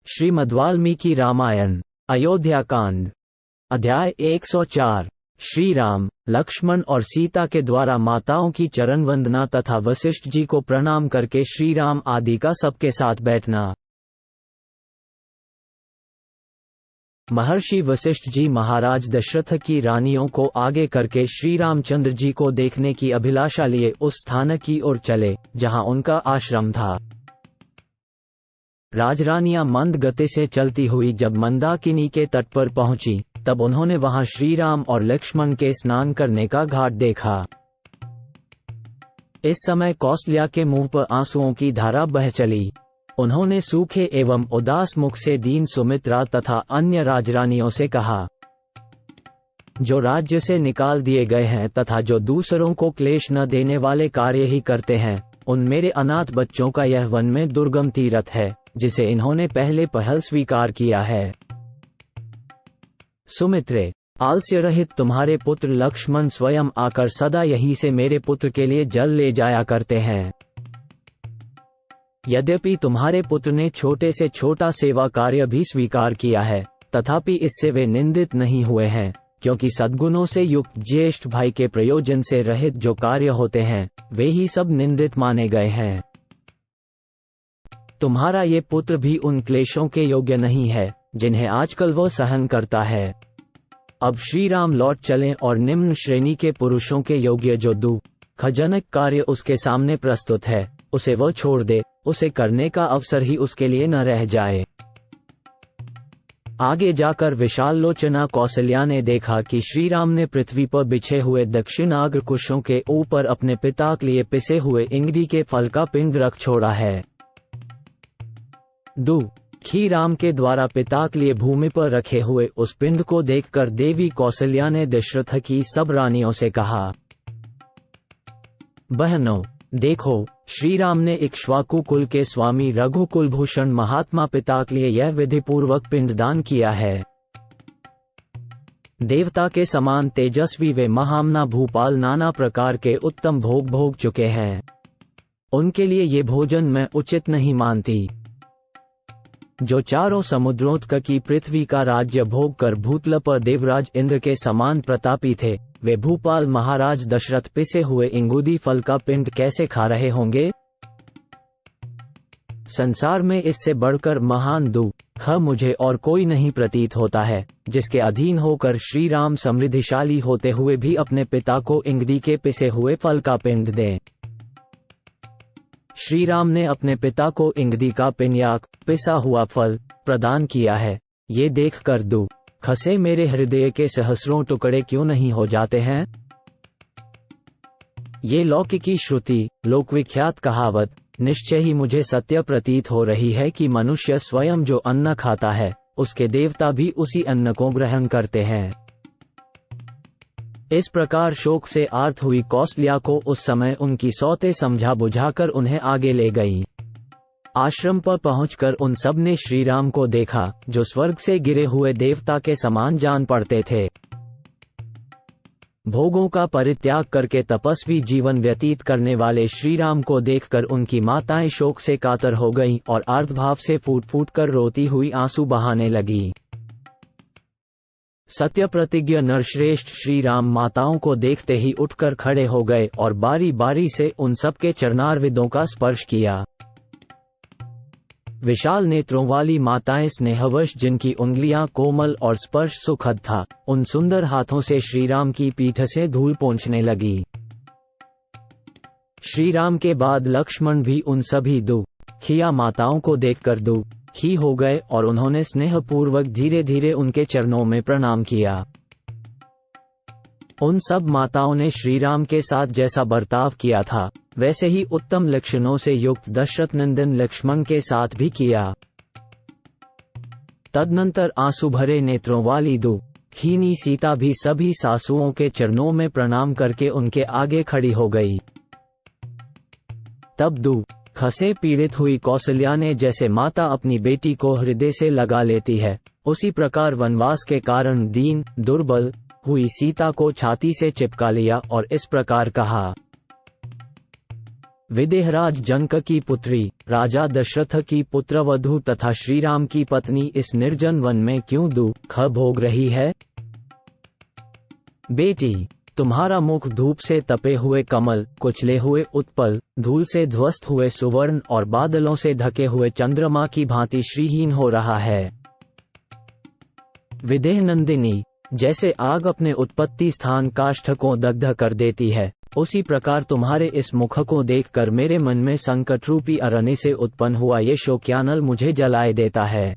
श्रीमद्वाल्मीकि रामायण अयोध्या कांड अध्याय 104। श्री राम, लक्ष्मण और सीता के द्वारा माताओं की चरण वंदना तथा वशिष्ठ जी को प्रणाम करके श्री राम आदि का सबके साथ बैठना। महर्षि वशिष्ठ जी महाराज दशरथ की रानियों को आगे करके श्री रामचंद्र जी को देखने की अभिलाषा लिए उस स्थान की ओर चले जहां उनका आश्रम था। राजरानियां मंद गति से चलती हुई जब मंदाकिनी के तट पर पहुंची तब उन्होंने वहां श्री राम और लक्ष्मण के स्नान करने का घाट देखा। इस समय कौशल्या के मुंह पर आंसुओं की धारा बह चली। उन्होंने सूखे एवं उदास मुख से दीन सुमित्रा तथा अन्य राजरानियों से कहा, जो राज्य से निकाल दिए गए हैं तथा जो दूसरों को क्लेश न देने वाले कार्य ही करते हैं, उन मेरे अनाथ बच्चों का यह वन में दुर्गम तीर्थ है जिसे इन्होंने पहले पहल स्वीकार किया है। सुमित्रे, आलस्य रहित तुम्हारे पुत्र लक्ष्मण स्वयं आकर सदा यहीं से मेरे पुत्र के लिए जल ले जाया करते हैं। यद्यपि तुम्हारे पुत्र ने छोटे से छोटा सेवा कार्य भी स्वीकार किया है, तथापि इससे वे निंदित नहीं हुए हैं, क्योंकि सद्गुणों से युक्त ज्येष्ठ भाई के प्रयोजन से रहित जो कार्य होते हैं वे ही सब निंदित माने गए हैं। तुम्हारा ये पुत्र भी उन क्लेशों के योग्य नहीं है जिन्हें आजकल वह सहन करता है। अब श्री राम लौट चलें और निम्न श्रेणी के पुरुषों के योग्य जो दुखजनक कार्य उसके सामने प्रस्तुत है उसे वह छोड़ दे, उसे करने का अवसर ही उसके लिए न रह जाए। आगे जाकर विशाल लोचना कौशल्या ने देखा कि श्री राम ने पृथ्वी पर बिछे हुए दक्षिणाग्र कुशों के ऊपर अपने पिता के लिए पिसे हुए इंगदी के फल का पिंड रख छोड़ा है। दुखी राम के द्वारा पिता के लिए भूमि पर रखे हुए उस पिंड को देखकर देवी कौशल्या ने दशरथ की सब रानियों से कहा, बहनों देखो, श्री राम ने इक्ष्वाकु कुल के स्वामी रघुकुल भूषण महात्मा पिता के लिए यह विधि पूर्वक पिंडदान किया है। देवता के समान तेजस्वी वे महामना भूपाल नाना प्रकार के उत्तम भोग भोग चुके हैं। उनके लिए ये भोजन मैं उचित नहीं मानती। जो चारों समुद्रों की पृथ्वी का राज्य भोग कर भूतल पर देवराज इंद्र के समान प्रतापी थे, वे भूपाल महाराज दशरथ पिसे हुए इंगुदी फल का पिंड कैसे खा रहे होंगे? संसार में इससे बढ़कर महान दुख मुझे और कोई नहीं प्रतीत होता है, जिसके अधीन होकर श्री राम समृद्धिशाली होते हुए भी अपने पिता को इंगदी के पिसे हुए फल का पिंड दें। श्री राम ने अपने पिता को इंगदी का पिन्याक पिसा हुआ फल प्रदान किया है। ये देखकर दुख से मेरे हृदय के सहस्रों टुकड़े क्यों नहीं हो जाते हैं? ये लौकिकी श्रुति लोकविख्यात कहावत निश्चय ही मुझे सत्य प्रतीत हो रही है कि मनुष्य स्वयं जो अन्न खाता है उसके देवता भी उसी अन्न को ग्रहण करते हैं। इस प्रकार शोक से आर्त हुई कौशल्या को उस समय उनकी सौतें समझा बुझाकर उन्हें आगे ले गई। आश्रम पर पहुंचकर उन सब ने श्री राम को देखा जो स्वर्ग से गिरे हुए देवता के समान जान पड़ते थे। भोगों का परित्याग करके तपस्वी जीवन व्यतीत करने वाले श्री राम को देखकर उनकी माताएं शोक से कातर हो गईं और आर्तभाव से फूट फूट कर रोती हुई आंसू बहाने लगी। सत्य प्रतिज्ञ नरश्रेष्ठ श्री राम माताओं को देखते ही उठकर खड़े हो गए और बारी बारी से उन सबके चरणारविंदों का स्पर्श किया। विशाल नेत्रों वाली माताएं स्नेहवश जिनकी उंगलियां कोमल और स्पर्श सुखद था, उन सुंदर हाथों से श्री राम की पीठ से धूल पोंछने लगी। श्री राम के बाद लक्ष्मण भी उन सभी दुखिया माताओं को देखकर दुखी हो गए और उन्होंने स्नेहपूर्वक धीरे धीरे उनके चरणों में प्रणाम किया। उन सब माताओं ने श्री राम के साथ जैसा बर्ताव किया था वैसे ही उत्तम लक्षणों से युक्त दशरथ नंदन लक्ष्मण के साथ भी किया। तदनंतर आंसू भरे नेत्रों वाली दुखीनी सीता भी सभी सासुओं के चरणों में प्रणाम करके उनके आगे खड़ी हो गई। तब दुख से पीड़ित हुई कौशल्या ने जैसे माता अपनी बेटी को हृदय से लगा लेती है, उसी प्रकार वनवास के कारण दीन दुर्बल हुई सीता को छाती से चिपका लिया और इस प्रकार कहा, विदेहराज जनक की पुत्री, राजा दशरथ की पुत्रवधू तथा श्रीराम की पत्नी इस निर्जन वन में क्यों दुख भोग रही है? बेटी, तुम्हारा मुख धूप से तपे हुए कमल, कुचले हुए उत्पल, धूल से ध्वस्त हुए सुवर्ण और बादलों से ढके हुए चंद्रमा की भांति श्रीहीन हो रहा है। विदेह नंदिनी, जैसे आग अपने उत्पत्ति स्थान काष्ठ को दग्ध कर देती है, उसी प्रकार तुम्हारे इस मुख को देखकर मेरे मन में संकट रूपी अरण्य से उत्पन्न हुआ ये शोक्यानल मुझे जलाए देता है।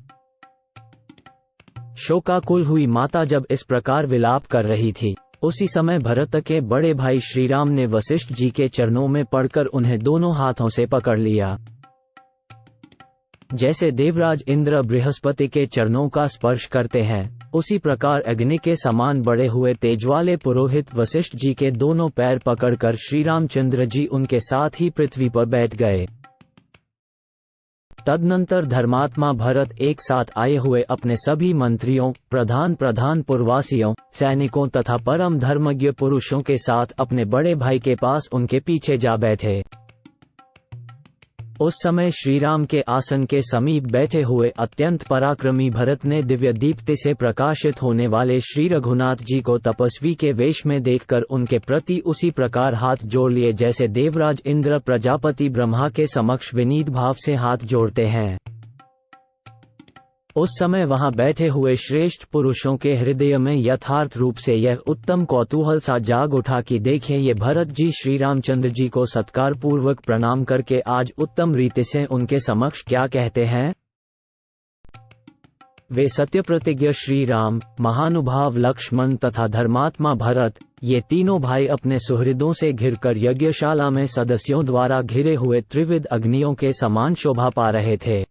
शोकाकुल हुई माता जब इस प्रकार विलाप कर रही थी, उसी समय भरत के बड़े भाई श्रीराम ने वशिष्ठ जी के चरणों में पड़कर उन्हें दोनों हाथों से पकड़ लिया। जैसे देवराज इंद्र बृहस्पति के चरणों का स्पर्श करते हैं, उसी प्रकार अग्नि के समान बड़े हुए तेजवाले पुरोहित वशिष्ठ जी के दोनों पैर पकड़कर श्रीरामचंद्र जी उनके साथ ही पृथ्वी पर बैठ गए। तदनंतर धर्मात्मा भरत एक साथ आए हुए अपने सभी मंत्रियों, प्रधान पुरवासियों, सैनिकों तथा परम धर्मज्ञ पुरुषों के साथ अपने बड़े भाई के पास उनके पीछे जा बैठे। उस समय श्रीराम के आसन के समीप बैठे हुए अत्यंत पराक्रमी भरत ने दिव्य दीप्ति से प्रकाशित होने वाले श्री रघुनाथ जी को तपस्वी के वेश में देखकर उनके प्रति उसी प्रकार हाथ जोड़ लिए जैसे देवराज इंद्र प्रजापति ब्रह्मा के समक्ष विनीत भाव से हाथ जोड़ते हैं। उस समय वहां बैठे हुए श्रेष्ठ पुरुषों के हृदय में यथार्थ रूप से यह उत्तम कौतूहल सा जाग उठा कि देखें ये भरत जी श्री रामचंद्र जी को सत्कार पूर्वक प्रणाम करके आज उत्तम रीति से उनके समक्ष क्या कहते हैं। वे सत्य प्रतिज्ञ श्री राम, महानुभाव लक्ष्मण तथा धर्मात्मा भरत, ये तीनों भाई अपने सुहृदों से घिरकर यज्ञशाला में सदस्यों द्वारा घिरे हुए त्रिविध अग्नियों के समान शोभा पा रहे थे।